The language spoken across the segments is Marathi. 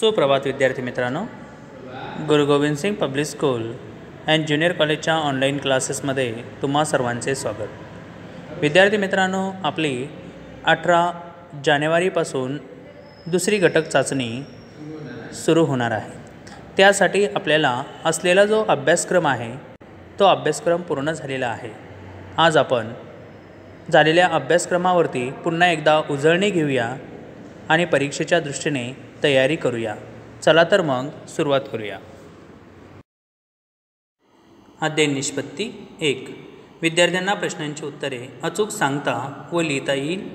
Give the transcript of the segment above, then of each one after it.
सुप्रभात विद्यार्थी मित्रांनो, Guru Gobind Singh public school and junior कॉलेजच्या ऑनलाईन क्लासेसमध्ये तुम्हा सर्वांचे स्वागत। विद्यार्थी मित्रांनो, आपली 18 जानेवारीपासून दुसरी घटक चाचणी सुरू होणार आहे। त्यासाठी आपल्याला असलेला जो अभ्यासक्रम आहे तो अभ्यासक्रम पूर्ण झालेला आहे। आज आपण झालेल्या अभ्यासक्रमावरती पुन्हा एकदा उजळणी घेऊया आणि परीक्षेच्या दृष्टीने तयारी करूया। चला तर मग सुरुवात करूया। अध्ययन निष्पत्ती 1, विद्यार्थ्यांना प्रश्नांची उत्तरे अचूक सांगता व लिहिता येईल।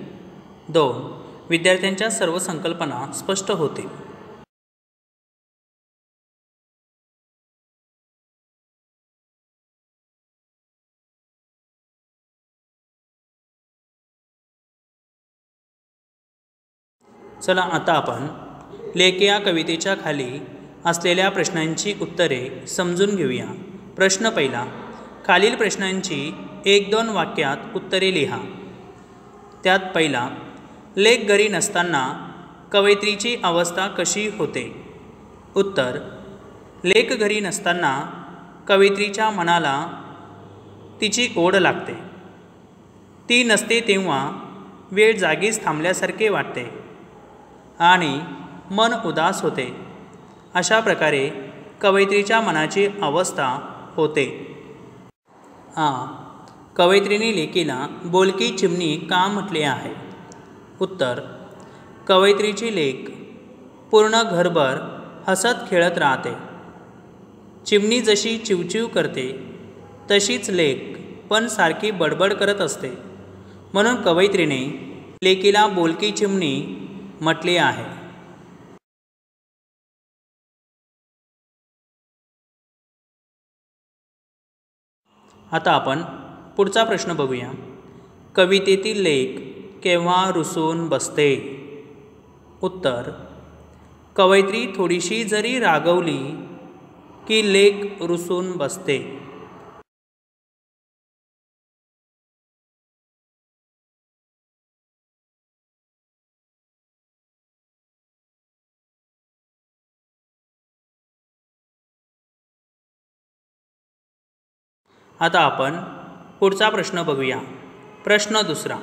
2, विद्यार्थ्यांच्या सर्व संकल्पना स्पष्ट होतील। चला आता आपण लेख या कवितेच्या खाली असलेल्या प्रश्नांची उत्तरे समजून घेऊया। प्रश्न पहिला, खालील प्रश्नांची 1-2 वाक्यात उत्तरे लिहा। त्यात पहिला, लेक घरी नसताना कवयित्रीची अवस्था कशी होते? उत्तर, लेक घरी नसताना कवयित्रीच्या मनाला तिची ओढ लागते। ती नसते तेव्हा वेळ जागीच थांबल्यासारखे वाटते आणि मन उदास होते। अशा प्रकारे कवयित्रीच्या मनाची अवस्था होते। कवयित्रीने लेकीला बोलकी चिमणी का म्हटले आहे? उत्तर, कवयित्रीची लेक पूर्ण घरभर हसत खेळत राहते। चिमणी जशी चिवचिव करते तशीच लेक पण सारखी बडबड करत असते, म्हणून कवयित्रीने लेकीला बोलकी चिमणी म्हटले आहे। आता आपण पुढचा प्रश्न बघूया। कवितेतील लेक केव्हा रुसून बसते? उत्तर, कवयित्री थोडीशी जरी रागवली की लेक रुसून बसते। आता आपण पुढचा प्रश्न बघूया। प्रश्न दुसरा,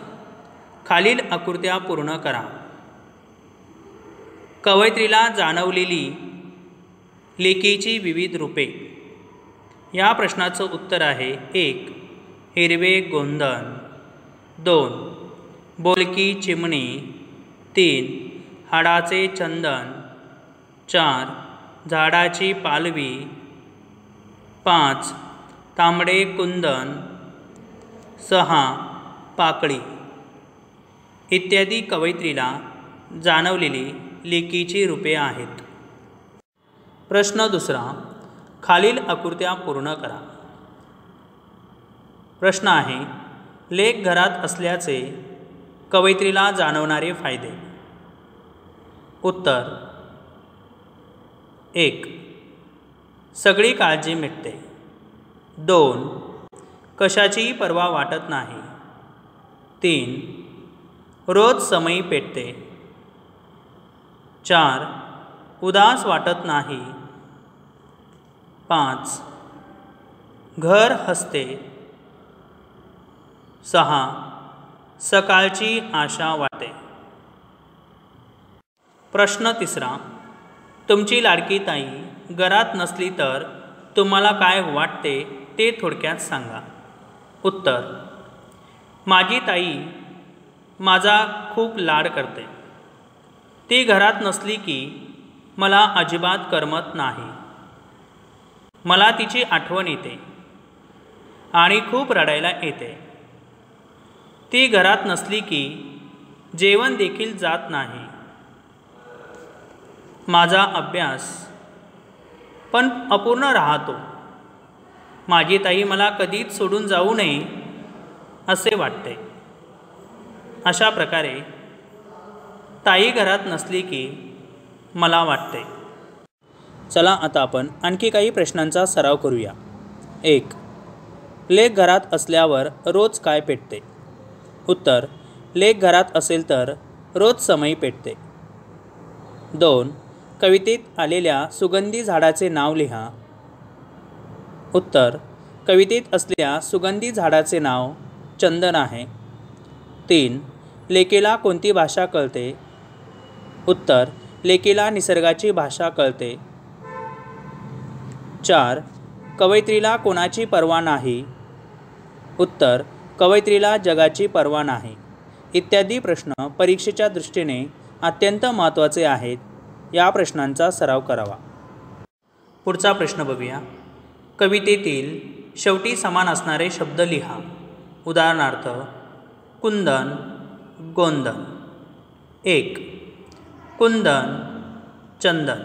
खालील आकृत्या पूर्ण करा। कवयित्रीला जाणवलेली लेकीची विविध रूपे। या प्रश्नाचं उत्तर आहे 1, हिरवे गोंधन, 2, बोलकी चिमणी, 3, हाडाचे चंदन, 4, झाडाची पालवी, 5, तांबडे कुंदन, 6, पाकळी इत्यादी कवयित्रीला जाणवलेली लेकीची रूपे आहेत। प्रश्न दुसरा, खालील आकृत्या पूर्ण करा। प्रश्न आहे, लेक घरात असल्याचे कवयित्रीला जाणवणारे फायदे। उत्तर, 1, सगळी काळजी मिटते। 2, कशाचीही पर्वा वाटत नाही। 3, रोज समयी पेटते। 4, उदास वाटत नाही। 5, घर हसते। 6, सकाळची आशा वाटते। प्रश्न तिसरा, तुमची लाडकी ताई घरात नसली तर तुम्हाला काय वाटते ते थोडक्यात सांगा। उत्तर, माझी ताई माझा खूप लाड करते। ती घरात नसली की मला अजिबात करमत नाही। मला तिची आठवण येते आणि खूप रडायला येते। ती घरात नसली की जेवण देखील जात नाही। माझा अभ्यास पण अपूर्ण राहतो। माझी ताई मला कधीच सोडून जाऊ नये असे वाटते। अशा प्रकारे ताई घरात नसली की मला वाटते। चला आता आपण आणखी काही प्रश्नांचा सराव करूया। 1, लेक घरात असल्यावर रोज काय पेटते? उत्तर, लेक घरात असेल तर रोज समयी पेटते। 2, कवितेत आलेल्या सुगंधी झाडाचे नाव लिहा. उत्तर, कवितेत असलेल्या सुगंधी झाडाचे नाव चंदन आहे. 3. लेकीला कोणती भाषा कळते? उत्तर, लेकीला निसर्गाची भाषा कळते. 4. कवयित्रीला कोणाची पर्वा नाही? उत्तर, कवयित्रीला जगाची पर्वा नाही. इत्यादी प्रश्न परीक्षेच्या दृष्टीने अत्यंत महत्त्वाचे आहेत. या प्रश्नांचा सराव करावा. पुढचा प्रश्न बघूया. कवितेतील शेवटी समान असणारे शब्द लिहा. उदाहरणार्थ, कुंदन, गोंदन. 1. कुंदन, चंदन.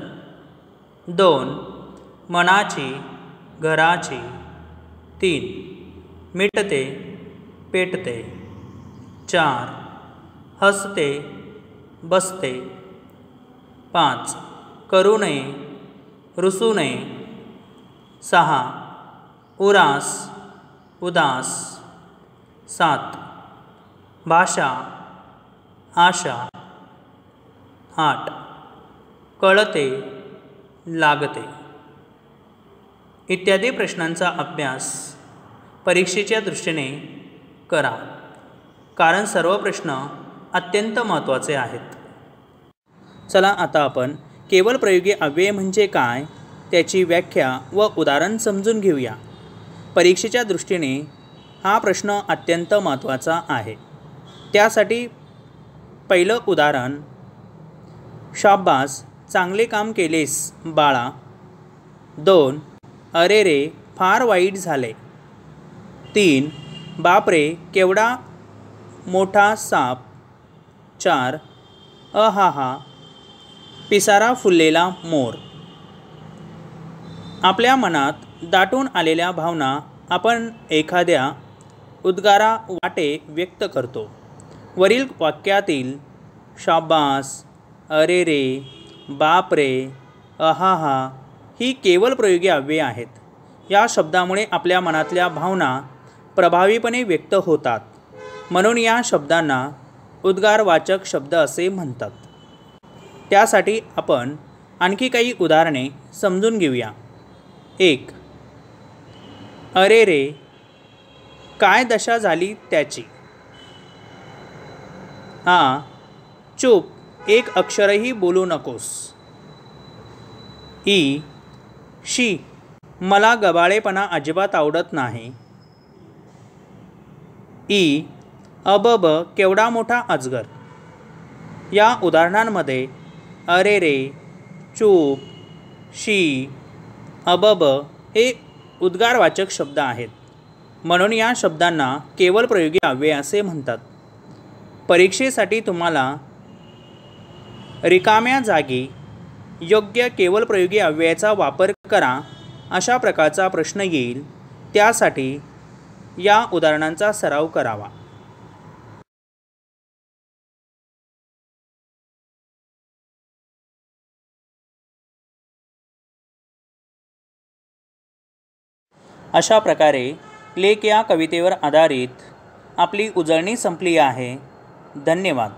2. मनाची, घराची. 3. मिटते, पेटते. 4. हसते, बसते. 5. करू नये, रुसू नये. 6. उरास, उदास. 7. भाषा, आशा. 8. कळते, लागते. इत्यादी प्रश्नांचा अभ्यास परीक्षेच्या दृष्टीने करा, कारण सर्व प्रश्न अत्यंत महत्त्वाचे आहेत. चला आता आपण केवल प्रयोगी अव्यय म्हणजे काय, त्याची व्याख्या व उदाहरण समजून घेऊया. परीक्षेच्या दृष्टीने हा प्रश्न अत्यंत महत्त्वाचा आहे. त्यासाठी पहिलं उदाहरण, शाब्बास, चांगले काम केलेस बाळा. 2. अरे रे, फार वाईट झाले. 3. बापरे, केवढा मोठा साप. 4. अहाहा, पिसारा फुललेला मोर. आपल्या मनात दाटून आलेल्या भावना आपण एखाद्या उद्गारावाटे व्यक्त करतो. वरील वाक्यातील शाब्बास, अरे रे, बापरे, अहाहा ही केवळ प्रयोगी अव्यये आहेत. या शब्दामुळे आपल्या मनातल्या भावना प्रभावीपणे व्यक्त होतात. म्हणून या शब्दांना उद्गारवाचक शब्द असे म्हणतात. त्यासाठी आपण आणखी काही उदाहरणे समजून घेऊया. 1. अरे रे, काय दशा झाली त्याची. चूप, एक अक्षरही बोलू नकोस. शी, मला गबाळेपणा अजिबात आवडत नाही. अबब, केवढा मोठा अजगर. या उदाहरणांमध्ये अरे रे, चूप, शी, अबब हे उद्गारवाचक शब्द आहेत. म्हणून या शब्दांना केवळ प्रयोगी अव्यय असे म्हणतात. परीक्षेसाठी तुम्हाला रिकाम्या जागी योग्य केवळ प्रयोगी अव्ययाचा वापर करा अशा प्रकारचा प्रश्न येईल. त्यासाठी या उदाहरणांचा सराव करावा. अशा प्रकारे लेख या कवितेवर आधारित आपली उजळणी संपली आहे. धन्यवाद.